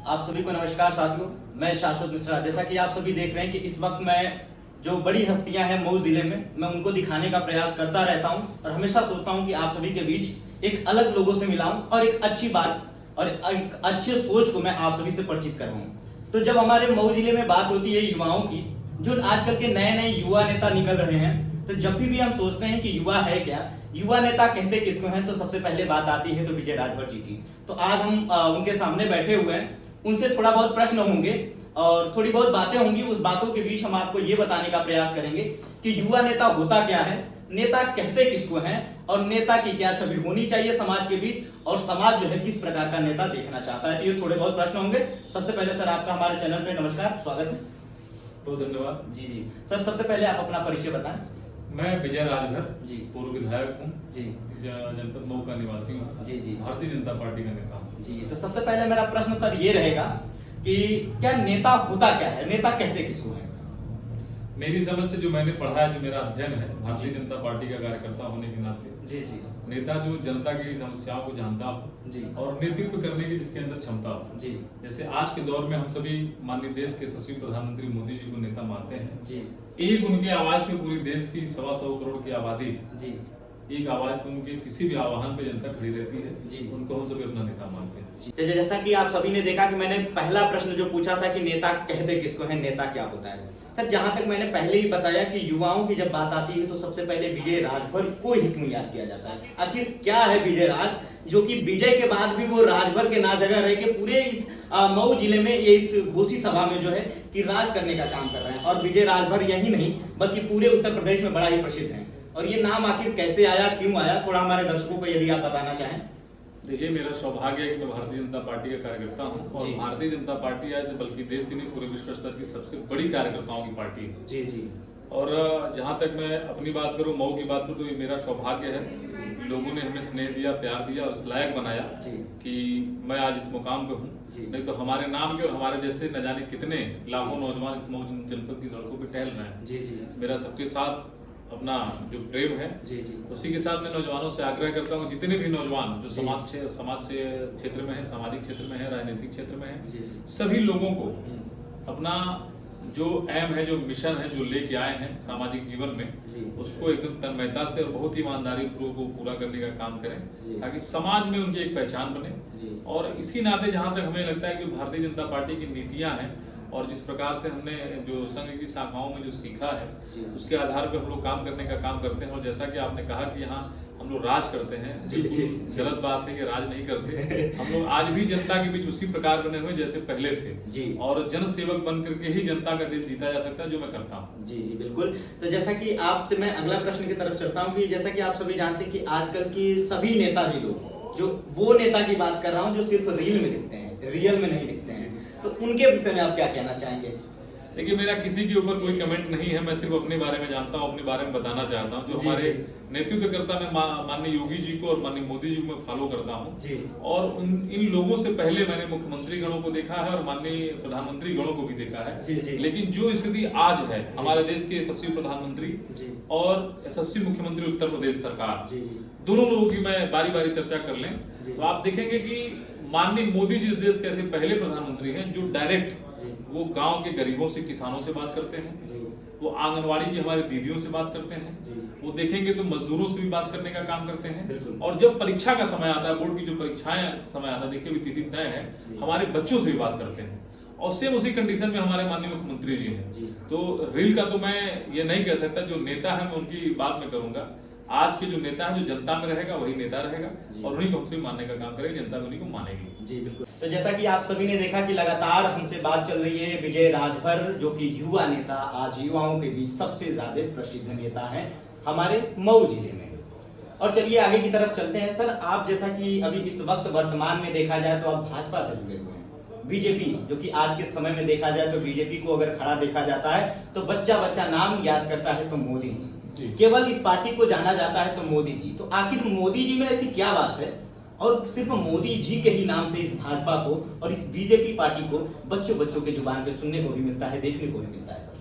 आप सभी को नमस्कार साथियों, मैं शाश्वत मिश्रा। जैसा कि आप सभी देख रहे हैं कि इस वक्त मैं जो बड़ी हस्तियां हैं मऊ जिले में, मैं उनको दिखाने का प्रयास करता रहता हूं और हमेशा सोचता हूं कि आप सभी के बीच एक अलग लोगों से मिलाऊं और एक अच्छी बात और एक अच्छे सोच को मैं आप सभी से परिचित करवाऊं। तो जब हमारे मऊ जिले में बात होती है युवाओं की, जो आजकल के नए नए युवा नेता निकल रहे हैं, तो जब भी हम सोचते हैं कि युवा है क्या, युवा नेता कहते किसको हैं, तो सबसे पहले बात आती है तो विजय राजभर जी की। तो आज हम उनके सामने बैठे हुए हैं, उनसे थोड़ा बहुत प्रश्न होंगे और थोड़ी बहुत बातें होंगी। उस बातों के बीच हम आपको ये बताने का प्रयास करेंगे कि युवा नेता होता क्या है, नेता कहते किसको हैं और नेता की क्या छवि होनी चाहिए समाज के बीच, और समाज जो है किस प्रकार का नेता देखना चाहता है। तो ये थोड़े बहुत प्रश्न होंगे। सबसे पहले सर आपका हमारे चैनल पे नमस्कार, स्वागत है। बहुत धन्यवाद। जी जी सर, सबसे पहले आप अपना परिचय बताएं। मैं विजय राजभर जी, पूर्व विधायक हूँ जी जनपद मऊ का निवासी हूँ। जी जी भारतीय जनता पार्टी का नेता हूँ। जी। तो सबसे पहले मेरा प्रश्न सर ये रहेगा कि क्या नेता होता क्या है, नेता कहते किसको है? मेरी समझ से जो मैंने पढ़ा है, जो मेरा अध्ययन है, भारतीय जनता पार्टी का कार्यकर्ता होने के नाते जी जी नेता जो जनता की समस्याओं को जानता हो जी और नेतृत्व करने की जिसके अंदर क्षमता हो। जी जैसे आज के दौर में हम सभी माननीय देश के यशस्वी प्रधानमंत्री मोदी जी को नेता मानते हैं। जी एक उनके आवाज पे पूरी देश की 125 करोड़ की आबादी है। जी एक आवाज पे उनके किसी भी आह्वान पे जनता खड़ी रहती है। जी। उनको हम सभी अपना नेता मानते हैं। तो जैसा कि आप सभी ने देखा कि मैंने पहला प्रश्न जो पूछा था कि नेता कहते किसको है, नेता क्या होता है। सर जहां तक मैंने पहले ही बताया कि युवाओं की जब बात आती है तो सबसे पहले विजय राजभर को ही क्यों याद किया जाता है। आखिर क्या है विजय राज, जो कि विजय के बाद भी वो राजभर के ना जगह रह के पूरे इस मऊ जिले में ये इस घोषी सभा में जो है कि राज करने का काम कर रहे हैं। और विजय राजभर यही नहीं बल्कि पूरे उत्तर प्रदेश में बड़ा ही प्रसिद्ध है। और ये नाम आखिर कैसे आया, क्यों आया, थोड़ा हमारे दर्शकों को यदि आप बताना चाहें। देखिए, मेरा सौभाग्य है कि मैं भारतीय जनता पार्टी का कार्यकर्ता हूं और जी। भारतीय जनता पार्टी आज बल्कि देश ही नहीं पूरे विश्व स्तर की सबसे बड़ी कार्यकर्ताओं की पार्टी है। जी जी और जहां तक मैं अपनी बात करूं, मऊ की बात करूं, तो ये मेरा सौभाग्य है। लोगों ने हमें स्नेह दिया, प्यार दिया और इस लायक बनाया जी कि मैं आज इस मुकाम पे हूँ। जी। नहीं तो हमारे नाम के और हमारे जैसे न जाने कितने लाखों नौजवान इस मऊ जनपद की सड़कों पे टहल रहे हैं। जी जी मेरा सबके साथ अपना जो प्रेम है, जी जी उसी के साथ मैं नौजवानों से आग्रह करता हूँ, जितने भी नौजवान जो जी। समाज से क्षेत्र में है, सामाजिक क्षेत्र में है, राजनीतिक क्षेत्र में है, जी जी सभी लोगों को अपना जो एम है, जो मिशन है, जो लेके आए हैं सामाजिक जीवन में, जी। उसको एकदम तन्मयता से और बहुत ही ईमानदारी पूर्वक को पूरा करने का काम जी। करें, ताकि समाज में उनकी एक पहचान बने। जी। और इसी नाते जहां तक हमें लगता है कि भारतीय जनता पार्टी की नीतियां हैं और जिस प्रकार से हमने जो संघ की शाखाओं में जो सीखा है, जी। उसके आधार पे हम लोग काम करने का काम करते हैं। और जैसा कि आपने कहा कि यहाँ हम लोग राज करते हैं, जी, जी, बिल्कुल गलत बात है कि राज नहीं करते। हम लोग आज भी जनता के बीच उसी प्रकार बने हुए जैसे पहले थे। जी। और जन सेवक बन करके ही जनता का दिल जीता जा सकता है, जो मैं करता हूँ। जी जी बिल्कुल। तो जैसा कि आपसे मैं अगला प्रश्न की तरफ चलता हूँ कि जैसा कि आप सभी जानते हैं कि आजकल की सभी नेताजी लोग, जो वो नेता की बात कर रहा हूँ जो सिर्फ रील में दिखते हैं, रियल में नहीं दिखते हैं, तो उनके विषय में आप क्या कहना चाहेंगे? देखिए, मेरा किसी के ऊपर कोई कमेंट नहीं है। मैं सिर्फ अपने बारे में जानता हूँ, अपने बारे में बताना चाहता हूँ। जो जी, हमारे जी। नेतृत्व करता मैं माननीय योगी जी को और माननीय मोदी जी को मैं फॉलो करता हूँ। जी। और इन लोगों से पहले मैंने मुख्यमंत्री गणों को देखा है और माननीय प्रधानमंत्री गणों को भी देखा है। जी, जी। लेकिन जो स्थिति आज है, हमारे देश के यशस्वी प्रधानमंत्री जी। और यशस्वी मुख्यमंत्री उत्तर प्रदेश सरकार, जी जी दोनों लोगों की मैं बारी बारी चर्चा कर लें जी। तो आप देखेंगे कि माननीय मोदी जी इस देश के ऐसे पहले प्रधानमंत्री हैं जो डायरेक्ट जी। वो गांव के गरीबों से, किसानों से बात करते हैं। जी। वो आंगनवाड़ी की हमारी दीदियों से बात करते हैं। जी। वो देखेंगे तो मजदूरों से भी बात करने का काम करते बिल्कुल। हैं। और जब परीक्षा का समय आता है, बोर्ड की जो परीक्षाएं समय आता है, देखिए अभी तिथि तय है, जी। हमारे बच्चों से भी बात करते हैं। और सेम उसी कंडीशन में हमारे माननीय मुख्यमंत्री जी हैं। जी। तो रील का तो मैं ये नहीं कह सकता, जो नेता है मैं उनकी बात में करूंगा। आज के जो नेता है, जो जनता में रहेगा वही नेता रहेगा जी। और उन्हीं को हमसे मानने का काम करेगा, जनता भी उन्हीं को मानेगी। जी बिल्कुल। तो जैसा कि आप सभी ने देखा कि लगातार हमसे बात चल रही है विजय राजभर, जो कि युवा नेता, आज युवाओं के बीच सबसे ज्यादा प्रसिद्ध नेता हैं हमारे मऊ जिले में। और चलिए आगे की तरफ चलते हैं। सर आप जैसा कि अभी इस वक्त वर्तमान में देखा जाए तो आप भाजपा से जुड़े हुए हैं, बीजेपी, जो कि आज के समय में देखा जाए तो बीजेपी को अगर खड़ा देखा जाता है तो बच्चा बच्चा नाम याद करता है तो मोदी जी, केवल इस पार्टी को जाना जाता है तो मोदी जी। तो आखिर मोदी जी में ऐसी क्या बात है और सिर्फ मोदी जी के ही नाम से इस भाजपा को और इस बीजेपी पार्टी को बच्चों बच्चों के जुबान पे सुनने को भी मिलता है, देखने को भी मिलता है? सर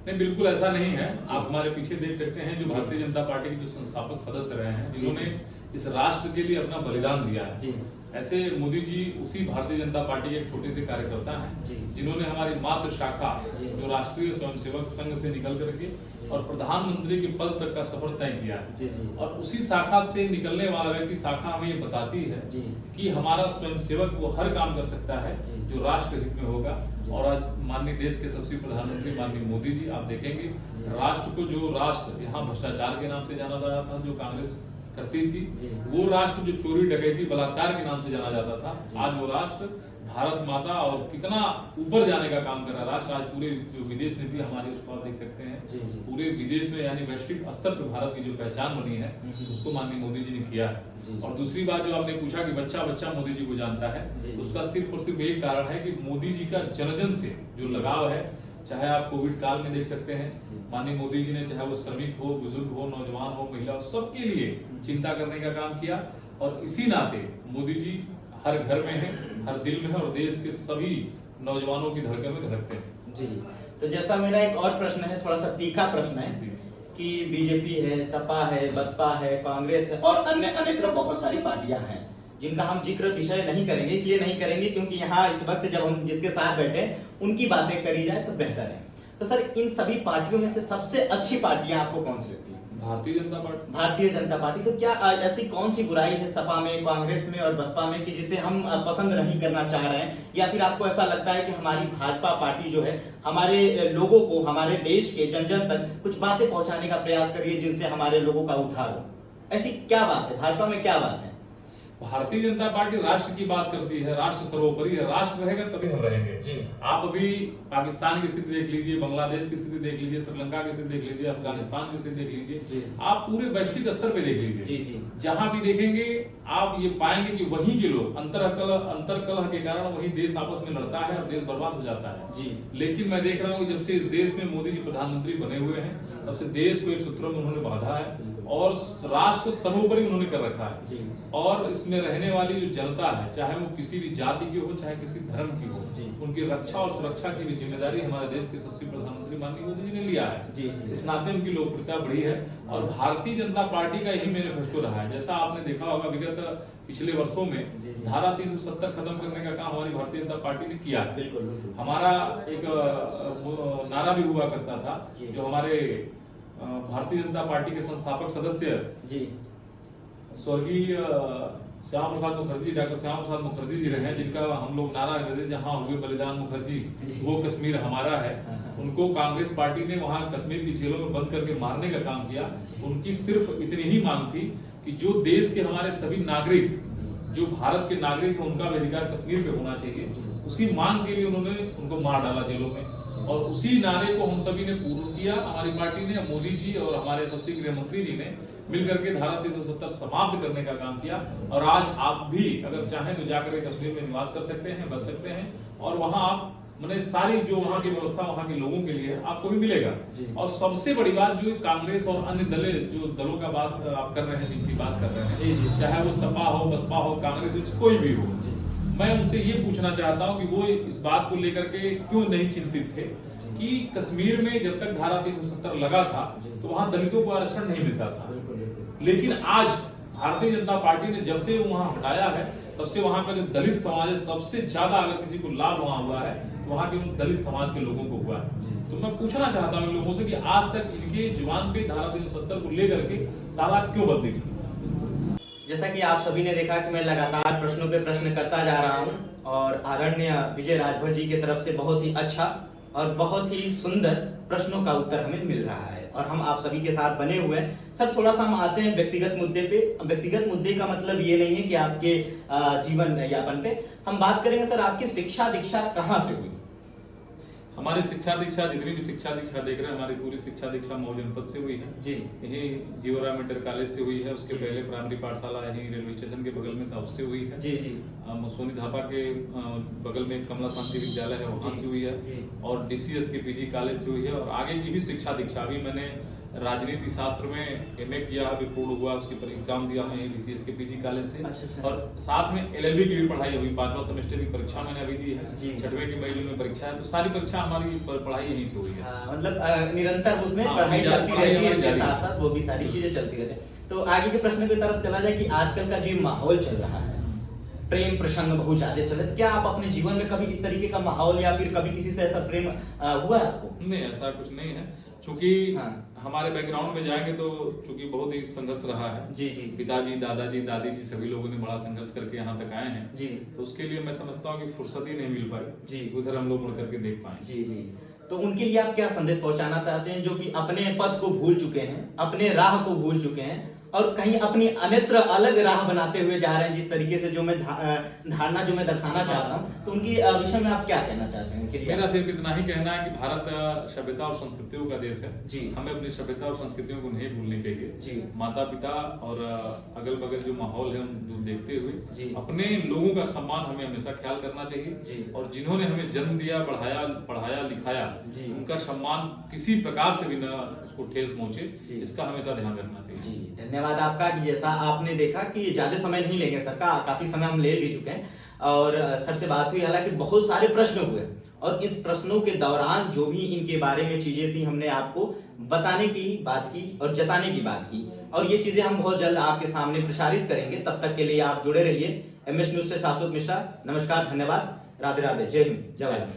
नहीं, बिल्कुल ऐसा नहीं है। आप हमारे पीछे देख सकते हैं, जो भारतीय जनता पार्टी के जो संस्थापक सदस्य रहे हैं, जिन्होंने इस राष्ट्र के लिए अपना बलिदान दिया है। जी। ऐसे मोदी जी उसी भारतीय जनता पार्टी के एक छोटे से कार्यकर्ता जी। हैं जिन्होंने हमारी मातृ शाखा जी। जो राष्ट्रीय स्वयंसेवक संघ से निकल करके और प्रधानमंत्री के पद तक का सफर तय किया है। जी जी और उसी शाखा से निकलने वाला व्यक्ति शाखा हमें ये बताती है जी कि हमारा स्वयंसेवक वो हर काम कर सकता है जी। जो राष्ट्र हित में होगा। जी। और आज माननीय देश के यशस्वी प्रधानमंत्री माननीय मोदी जी आप देखेंगे राष्ट्र को जो राष्ट्र यहाँ भ्रष्टाचार के नाम से जाना जाता था जो कांग्रेस करती थी, जी। वो राष्ट्र जो चोरी डकैती बलात्कार के नाम से जाना जाता जी। था, आज वो राष्ट्र भारत माता और कितना ऊपर जाने का काम कर रहा है राष्ट्र। आज पूरे जो विदेश नीति हमारी उसको आप देख सकते हैं, जी जी पूरे विदेश में यानी वैश्विक स्तर पर भारत की जो पहचान बनी है उसको माननीय मोदी जी ने किया है। जी। और दूसरी बात जो आपने पूछा कि बच्चा बच्चा मोदी जी को जानता है, जी। उसका सिर्फ और सिर्फ एक कारण है कि मोदी जी का जनजन से जो लगाव है, चाहे आप कोविड काल में देख सकते हैं माननीय मोदी जी ने चाहे वो श्रमिक हो, बुजुर्ग हो, नौजवान हो, महिला हो, सबके लिए चिंता करने का काम किया। और इसी नाते मोदी जी हर घर में है, हर दिल में है और देश के सभी नौजवानों की धड़कन में धड़कते हैं। जी। तो जैसा मेरा एक और प्रश्न है, थोड़ा सा तीखा प्रश्न है जी। कि बीजेपी है, सपा है, बसपा है, कांग्रेस है और अन्य अनेक बहुत सारी पार्टियां हैं जिनका हम जिक्र विषय नहीं करेंगे। इसलिए नहीं करेंगे क्योंकि यहाँ इस वक्त जब हम जिसके साथ बैठे हैं उनकी बातें करी जाए तो बेहतर है। तो सर इन सभी पार्टियों में से सबसे अच्छी पार्टियां आपको कौन सी लगती है? भारतीय जनता पार्टी। भारतीय जनता पार्टी। तो क्या ऐसी कौन सी बुराई है सपा में, कांग्रेस में और बसपा में कि जिसे हम पसंद नहीं करना चाह रहे हैं, या फिर आपको ऐसा लगता है कि हमारी भाजपा पार्टी जो है हमारे लोगों को, हमारे देश के जन जन तक कुछ बातें पहुंचाने का प्रयास कर रही है जिनसे हमारे लोगों का उद्धार हो? ऐसी क्या बात है भाजपा में, क्या बात है? भारतीय जनता पार्टी राष्ट्र की बात करती है, राष्ट्र सर्वोपरि है, राष्ट्र रहेगा तभी हम रहेंगे। जी। आप अभी पाकिस्तान की स्थिति देख लीजिए, बांग्लादेश की स्थिति देख लीजिए, श्रीलंका की स्थिति देख लीजिए, अफगानिस्तान की स्थिति देख लीजिए, जी। आप पूरे वैश्विक स्तर पे देख लीजिए। जी जी जहां भी देखेंगे आप ये पाएंगे कि वहीं के लोग अंतरकलह के कारण वही देश आपस में लड़ता है और देश बर्बाद हो जाता है। जी। लेकिन मैं देख रहा हूँ जब से इस देश में मोदी जी प्रधानमंत्री बने हुए हैं तब से देश को एक सूत्रों में उन्होंने बांधा है और राष्ट्र सर्वोपरि उन्होंने कर रखा है। जी। और इसमें रहने वाली जो जनता है, चाहे वो किसी भी जाति की हो, चाहे किसी धर्म की हो, जी। उनकी रक्षा और सुरक्षा की भी जिम्मेदारी हमारे देश के यशस्वी प्रधानमंत्री माननीय मोदी जी ने लिया है। जी जी इस नाते उनकी लोकप्रियता बढ़ी है और भारतीय जनता पार्टी का यही मैनिफेस्टो रहा है। जैसा आपने देखा होगा विगत पिछले वर्षों में जी, जी। धारा 370 खत्म करने का काम हमारी भारतीय जनता पार्टी ने किया है। बिल्कुल बिल्कुल। हमारा एक नारा भी हुआ करता था जी। जो हमारे भारतीय जनता पार्टी के संस्थापक सदस्य जी स्वर्गीय श्याम प्रसाद मुखर्जी, डॉक्टर श्याम प्रसाद मुखर्जी जी रहे हैं, जिनका हम लोग नारा देते जहां हुए बलिदान मुखर्जी वो कश्मीर हमारा है। उनको कांग्रेस पार्टी ने वहां कश्मीर की जेलों में बंद करके मारने का काम किया। उनकी सिर्फ इतनी ही मांग थी कि जो देश के हमारे सभी नागरिक, जो भारत के नागरिक हैं, उनका भी अधिकार कश्मीर पे होना चाहिए। उसी मांग के लिए उन्होंने उनको मार डाला जेलों में और उसी नारे को हम सभी ने पूर्ण किया। हमारी पार्टी ने, मोदी जी और हमारे यशस्वी गृह मंत्री जी ने मिलकर के धारा 370 समाप्त करने का काम किया। और आज आप भी अगर चाहें तो जाकर के कश्मीर में निवास कर सकते हैं, बस सकते हैं और वहां आप मैंने सारी जो वहां की व्यवस्था वहां के लोगों के लिए आपको भी मिलेगा। और सबसे बड़ी बात जो कांग्रेस और अन्य दलों का बात आप कर रहे हैं, जिनकी बात कर रहे हैं, चाहे वो सपा हो, बसपा हो, कांग्रेस, कोई भी हो, मैं उनसे ये पूछना चाहता हूं कि वो इस बात को लेकर के क्यों नहीं चिंतित थे कि कश्मीर में जब तक धारा 370 लगा था तो वहां दलितों को आरक्षण नहीं मिलता था। लेकिन आज भारतीय जनता पार्टी ने जब से वहां हटाया है तब से वहां का जो दलित समाज है, सबसे ज्यादा अगर किसी को लाभ वहां हुआ है तो वहां के उन दलित समाज के लोगों को हुआ है। तो मैं पूछना चाहता हूं इन लोगों से कि आज तक इनके जुबान पे धारा 370 को लेकर के ताला क्यों बंद नहीं थी? जैसा कि आप सभी ने देखा कि मैं लगातार प्रश्नों पे प्रश्न करता जा रहा हूं और आदरणीय विजय राजभर जी की तरफ से बहुत ही अच्छा और बहुत ही सुंदर प्रश्नों का उत्तर हमें मिल रहा है और हम आप सभी के साथ बने हुए हैं। सर थोड़ा सा हम आते हैं व्यक्तिगत मुद्दे पे। व्यक्तिगत मुद्दे का मतलब ये नहीं है कि आपके जीवन यापन पे हम बात करेंगे। सर आपकी शिक्षा दीक्षा कहाँ से हुई? हमारी शिक्षा दीक्षा, जितनी भी शिक्षा दीक्षा देख रहे हैं, हमारी पूरी शिक्षा दीक्षा मऊ जनपद से हुई है। जी। यही जीवराम इंटर कॉलेज से हुई है। उसके पहले प्राइमरी पाठशाला यही रेलवे स्टेशन के बगल में था, उससे हुई है। जी जी। सोनी धापा के बगल में कमला शांति विद्यालय है, वहां से हुई है। और डीसीएस के पीजी कॉलेज से हुई है। और आगे की भी शिक्षा दीक्षा, अभी मैंने राजनीति शास्त्र में एमए किया, अभी पूर्ण हुआ, उसके पर एग्जाम दिया मैं डीसीएस के पीजी कॉलेज से। अच्छा। और साथ में एलएलबी की भी पढ़ाई अभी 5वां सेमेस्टर की परीक्षा मैंने अभी दी है। जी। 6वें की मई में परीक्षा है, तो सारी परीक्षा हमारी पढ़ाई यहीं से हुई है। मतलब निरंतर उसमें हाँ, पढ़ाई चलती रहती है, इसके जारी है। साथ साथ वो भी सारी चीजें चलती रहती है। तो आगे के प्रश्न की तरफ चला जाए कि आजकल का जो माहौल चल रहा है, प्रेम प्रसंग बहुत ज्यादा चले, तो क्या आप अपने जीवन में कभी इस तरीके का माहौल या फिर कभी किसी से ऐसा प्रेम हुआ है आपको? नहीं, ऐसा कुछ नहीं है, चूंकि हाँ। हमारे बैकग्राउंड में जाएंगे तो चूंकि बहुत ही संघर्ष रहा है। जी जी पिताजी, दादाजी, दादी जी सभी लोगों ने बड़ा संघर्ष करके यहाँ तक आए हैं। जी तो उसके लिए मैं समझता हूँ कि फुर्सत ही नहीं मिल पाई जी। उधर हम लोग मुड़ करके देख पाए। जी जी। तो उनके लिए आप क्या संदेश पहुंचाना चाहते हैं, जो कि अपने पथ को भूल चुके हैं, अपने राह को भूल चुके हैं और कहीं अपनी अन्यत्र अलग राह बनाते हुए जा रहे हैं, जिस तरीके से जो मैं धारणा जो मैं दर्शाना चाहता हूँ, तो उनके विषय में आप क्या कहना चाहते हैं उनके लिए? मेरा सिर्फ इतना ही कहना है कि भारत सभ्यता और संस्कृतियों का देश है जी। हमें अपनी सभ्यता और संस्कृतियों को नहीं भूलनी चाहिए जी। माता पिता और अगल बगल जो माहौल है हम देखते हुए जी। अपने लोगों का सम्मान हमें हमेशा ख्याल करना जी। चाहिए और जिन्होंने हमें जन्म दिया, पढ़ाया लिखाया, जी। उनका सम्मान किसी प्रकार से भी न उसको ठेस पहुंचे, जी। इसका हमेशा ध्यान रखना चाहिए। जी, धन्यवाद आपका। कि जैसा आपने देखा कि ज्यादा समय नहीं लेंगे सर का, काफी समय हम ले भी चुके हैं और सर से बात हुई, हालांकि बहुत सारे प्रश्न हुए और इस प्रश्नों के दौरान जो भी इनके बारे में चीजें थी हमने आपको बताने की बात की और जताने की बात की और ये चीजें हम बहुत जल्द आपके सामने प्रसारित करेंगे। तब तक के लिए आप जुड़े रहिए MS न्यूज से शाश्वत मिश्रा। नमस्कार, धन्यवाद, राधे राधे, जय हिंद, जय भारत।